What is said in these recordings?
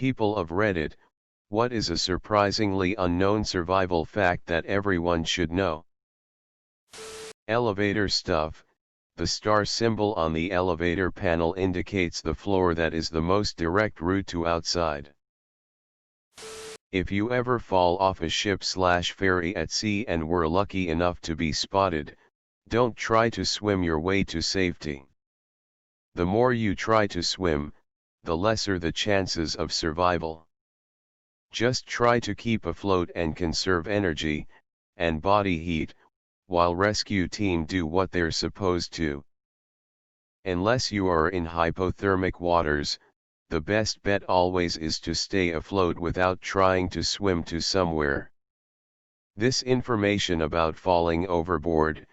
People of Reddit, what is a surprisingly unknown survival fact that everyone should know? Elevator stuff. The star symbol on the elevator panel indicates the floor that is the most direct route to outside. If you ever fall off a ship/ferry at sea and were lucky enough to be spotted, don't try to swim your way to safety. The more you try to swim, the lesser the chances of survival. Just try to keep afloat and conserve energy and body heat, while rescue team do what they're supposed to. Unless you are in hypothermic waters, the best bet always is to stay afloat without trying to swim to somewhere. This information about falling overboard,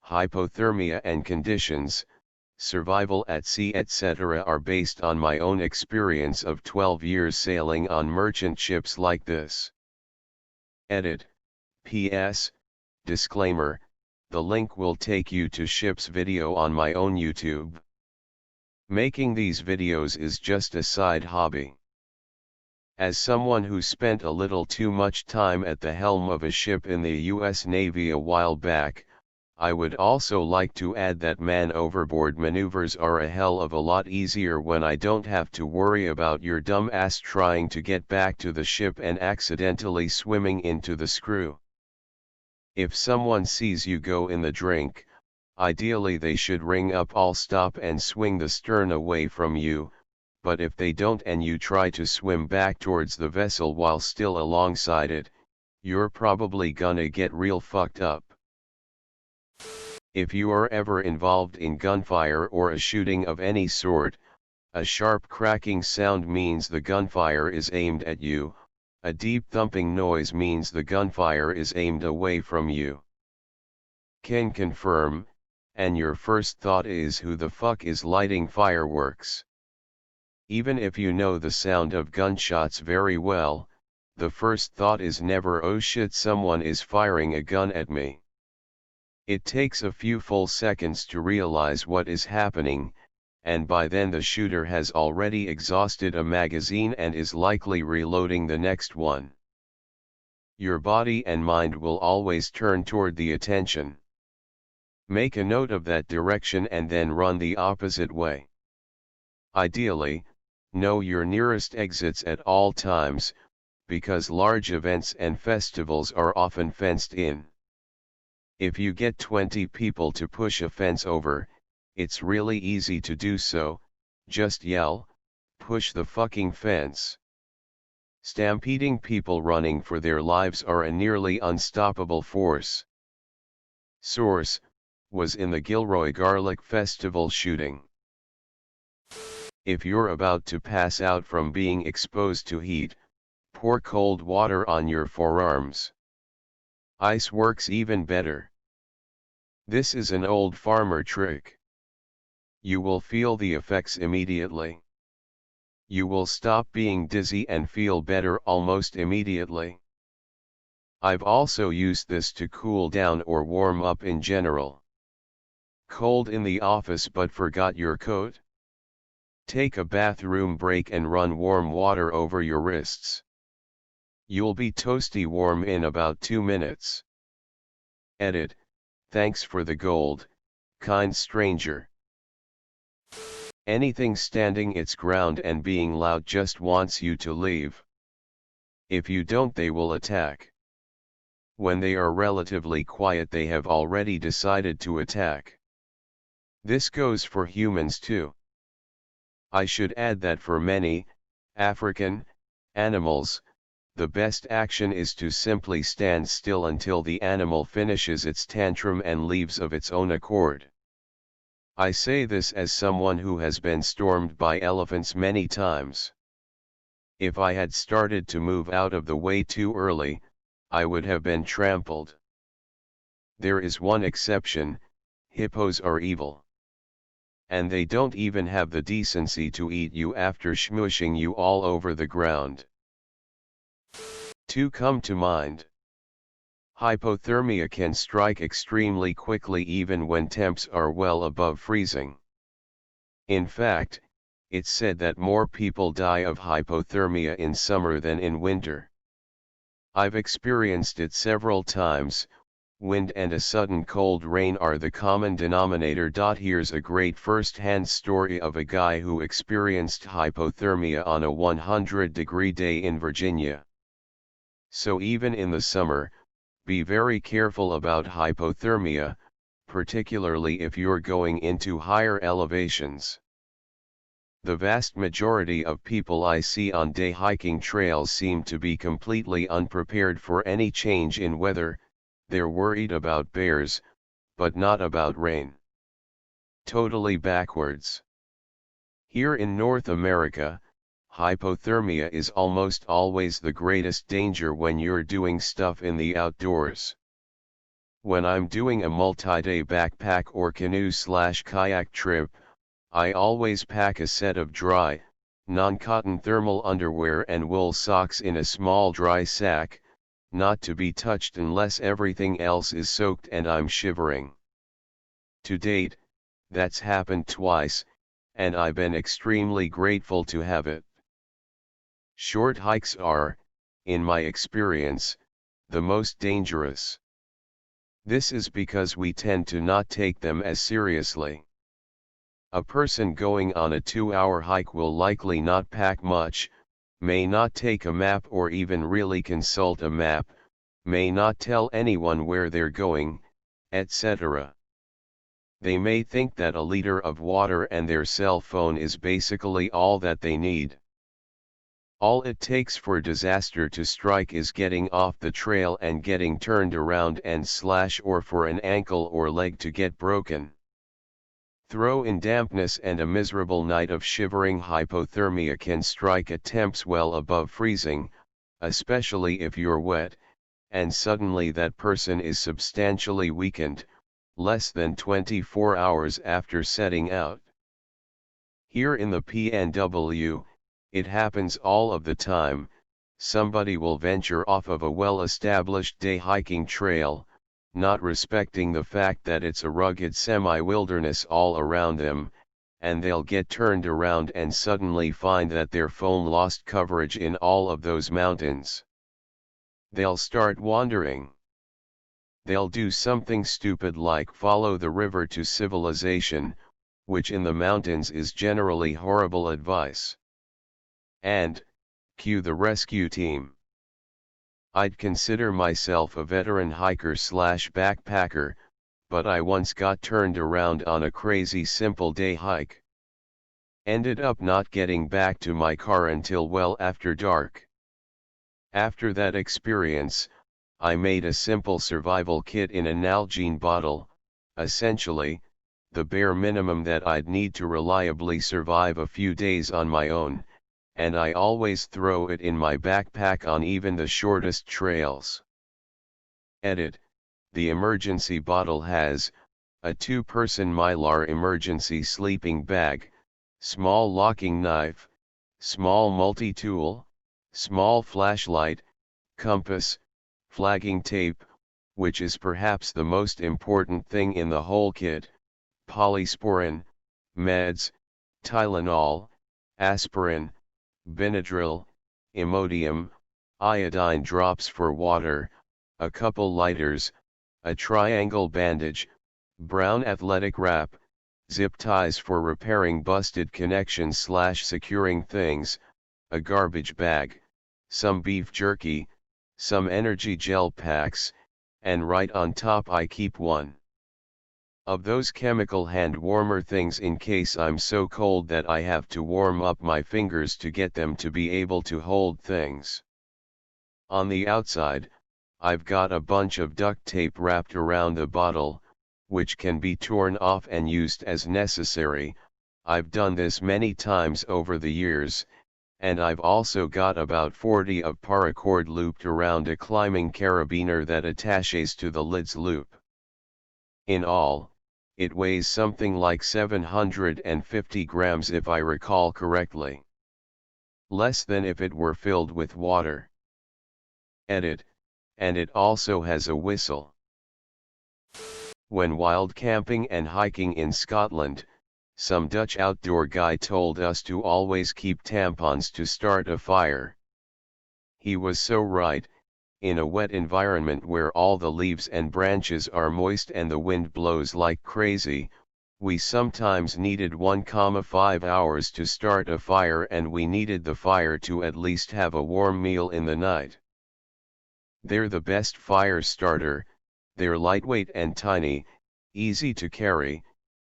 hypothermia and conditions, survival at sea etc. are based on my own experience of 12 years sailing on merchant ships like this. Edit. P.S. Disclaimer, the link will take you to ship's video on my own YouTube. Making these videos is just a side hobby. As someone who spent a little too much time at the helm of a ship in the US Navy a while back, I would also like to add that man overboard maneuvers are a hell of a lot easier when I don't have to worry about your dumb ass trying to get back to the ship and accidentally swimming into the screw. If someone sees you go in the drink, ideally they should ring up all stop and swing the stern away from you, but if they don't and you try to swim back towards the vessel while still alongside it, you're probably gonna get real fucked up. If you are ever involved in gunfire or a shooting of any sort, a sharp cracking sound means the gunfire is aimed at you, a deep thumping noise means the gunfire is aimed away from you. Can confirm, and your first thought is who the fuck is lighting fireworks? Even if you know the sound of gunshots very well, the first thought is never oh shit someone is firing a gun at me. It takes a few full seconds to realize what is happening, and by then the shooter has already exhausted a magazine and is likely reloading the next one. Your body and mind will always turn toward the attention. Make a note of that direction and then run the opposite way. Ideally, know your nearest exits at all times, because large events and festivals are often fenced in. If you get 20 people to push a fence over, it's really easy to do so, just yell, "Push the fucking fence." Stampeding people running for their lives are a nearly unstoppable force. Source, was in the Gilroy Garlic Festival shooting. If you're about to pass out from being exposed to heat, pour cold water on your forearms. Ice works even better. This is an old farmer trick. You will feel the effects immediately. You will stop being dizzy and feel better almost immediately. I've also used this to cool down or warm up in general. Cold in the office but forgot your coat? Take a bathroom break and run warm water over your wrists. You'll be toasty warm in about 2 minutes. Edit. Thanks for the gold, kind stranger. Anything standing its ground and being loud just wants you to leave. If you don't, they will attack. When they are relatively quiet, they have already decided to attack. This goes for humans too. I should add that for many African animals, the best action is to simply stand still until the animal finishes its tantrum and leaves of its own accord. I say this as someone who has been stormed by elephants many times. If I had started to move out of the way too early, I would have been trampled. There is one exception: hippos are evil. And they don't even have the decency to eat you after smooshing you all over the ground. Two come to mind. Hypothermia can strike extremely quickly even when temps are well above freezing. In fact, it's said that more people die of hypothermia in summer than in winter. I've experienced it several times. Wind and a sudden cold rain are the common denominator. Here's a great first-hand story of a guy who experienced hypothermia on a 100-degree day in Virginia. So even in the summer, be very careful about hypothermia, particularly if you're going into higher elevations. The vast majority of people I see on day hiking trails seem to be completely unprepared for any change in weather. They're worried about bears, but not about rain. Totally backwards. Here in North America, hypothermia is almost always the greatest danger when you're doing stuff in the outdoors. When I'm doing a multi-day backpack or canoe/kayak trip, I always pack a set of dry, non-cotton thermal underwear and wool socks in a small dry sack, not to be touched unless everything else is soaked and I'm shivering. To date, that's happened twice, and I've been extremely grateful to have it. Short hikes are, in my experience, the most dangerous. This is because we tend to not take them as seriously. A person going on a 2-hour hike will likely not pack much, may not take a map or even really consult a map, may not tell anyone where they're going, etc. They may think that a liter of water and their cell phone is basically all that they need. All it takes for disaster to strike is getting off the trail and getting turned around and slash, or for an ankle or leg to get broken. Throw in dampness and a miserable night of shivering. Hypothermia can strike at temps well above freezing, especially if you're wet, and suddenly that person is substantially weakened, less than 24 hours after setting out. Here in the PNW, it happens all of the time. Somebody will venture off of a well-established day hiking trail, not respecting the fact that it's a rugged semi-wilderness all around them, and they'll get turned around and suddenly find that their phone lost coverage in all of those mountains. They'll start wandering. They'll do something stupid like follow the river to civilization, which in the mountains is generally horrible advice. And, cue the rescue team. I'd consider myself a veteran hiker/backpacker, but I once got turned around on a crazy simple day hike. Ended up not getting back to my car until well after dark. After that experience, I made a simple survival kit in an Nalgene bottle, essentially, the bare minimum that I'd need to reliably survive a few days on my own, and I always throw it in my backpack on even the shortest trails. Edit: the emergency bottle has a 2-person Mylar emergency sleeping bag, small locking knife, small multi-tool, small flashlight, compass, flagging tape, which is perhaps the most important thing in the whole kit, polysporin, meds, Tylenol, aspirin, Benadryl, Imodium, iodine drops for water, a couple lighters, a triangle bandage, brown athletic wrap, zip ties for repairing busted connections/securing things, a garbage bag, some beef jerky, some energy gel packs, and right on top I keep one of those chemical hand warmer things in case I'm so cold that I have to warm up my fingers to get them to be able to hold things. On the outside, I've got a bunch of duct tape wrapped around the bottle, which can be torn off and used as necessary. I've done this many times over the years, and I've also got about 40 of paracord looped around a climbing carabiner that attaches to the lid's loop. In all, it weighs something like 750 grams if I recall correctly. Less than if it were filled with water. Edit: and it also has a whistle. When wild camping and hiking in Scotland, Some Dutch outdoor guy told us to always keep tampons to start a fire. He was so right. In a wet environment where all the leaves and branches are moist and the wind blows like crazy, we sometimes needed 1,5 hours to start a fire, and we needed the fire to at least have a warm meal in the night. They're the best fire starter. They're lightweight and tiny, easy to carry.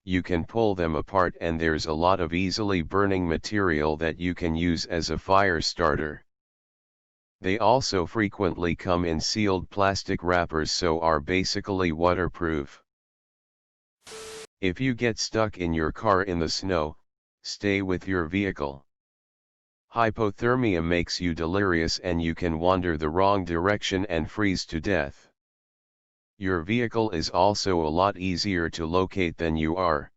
You can pull them apart and there's a lot of easily burning material that you can use as a fire starter. They also frequently come in sealed plastic wrappers, so are basically waterproof. If you get stuck in your car in the snow, stay with your vehicle. Hypothermia makes you delirious and you can wander the wrong direction and freeze to death. Your vehicle is also a lot easier to locate than you are.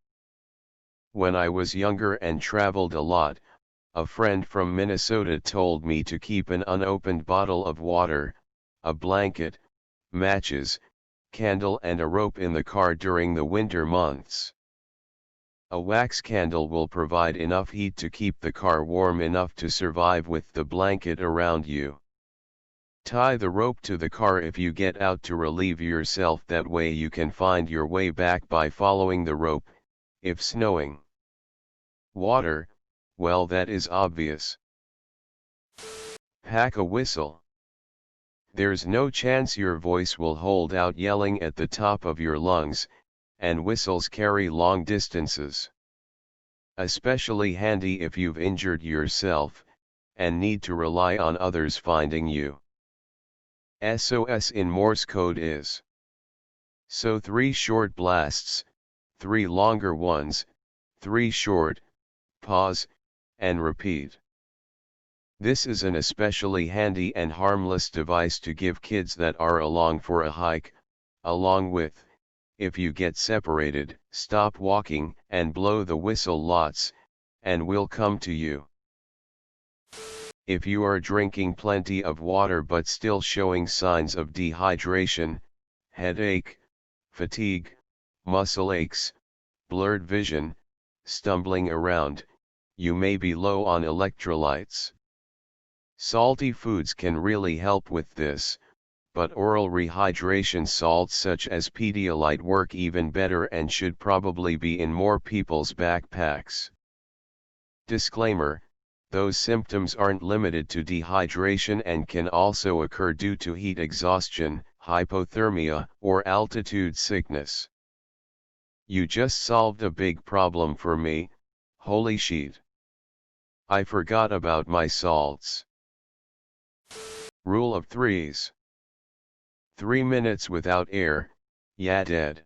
When I was younger and traveled a lot, a friend from Minnesota told me to keep an unopened bottle of water, a blanket, matches, candle and a rope in the car during the winter months. A wax candle will provide enough heat to keep the car warm enough to survive with the blanket around you. Tie the rope to the car if you get out to relieve yourself, that way you can find your way back by following the rope, if snowing. Water, well, that is obvious. Pack a whistle. There's no chance your voice will hold out yelling at the top of your lungs, and whistles carry long distances. Especially handy if you've injured yourself, and need to rely on others finding you. SOS in Morse code is so 3 short blasts, 3 longer ones, 3 short, pause, and repeat. This is an especially handy and harmless device to give kids that are along for a hike, along with, if you get separated, stop walking and blow the whistle lots, and we'll come to you. If you are drinking plenty of water but still showing signs of dehydration, headache, fatigue, muscle aches, blurred vision, stumbling around, you may be low on electrolytes. Salty foods can really help with this, but oral rehydration salts such as Pedialyte work even better and should probably be in more people's backpacks. Disclaimer: those symptoms aren't limited to dehydration and can also occur due to heat exhaustion, hypothermia, or altitude sickness. You just solved a big problem for me, holy shit. I forgot about my salts. Rule of threes. 3 minutes without air, ya dead.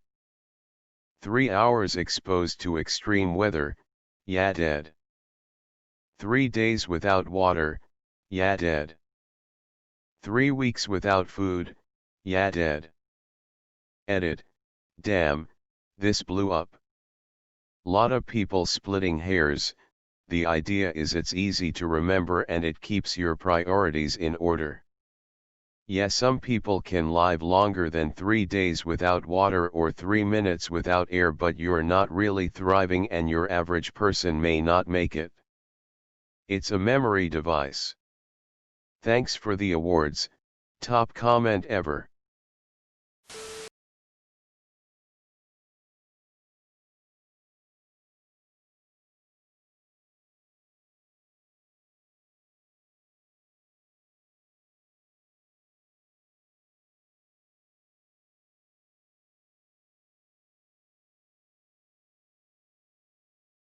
3 hours exposed to extreme weather, ya dead. 3 days without water, ya dead. 3 weeks without food, ya dead. Edit: damn, this blew up. Lot of people splitting hairs. The idea is it's easy to remember and it keeps your priorities in order. Yeah, some people can live longer than 3 days without water or 3 minutes without air, but you're not really thriving and your average person may not make it. It's a memory device. Thanks for the awards, top comment ever.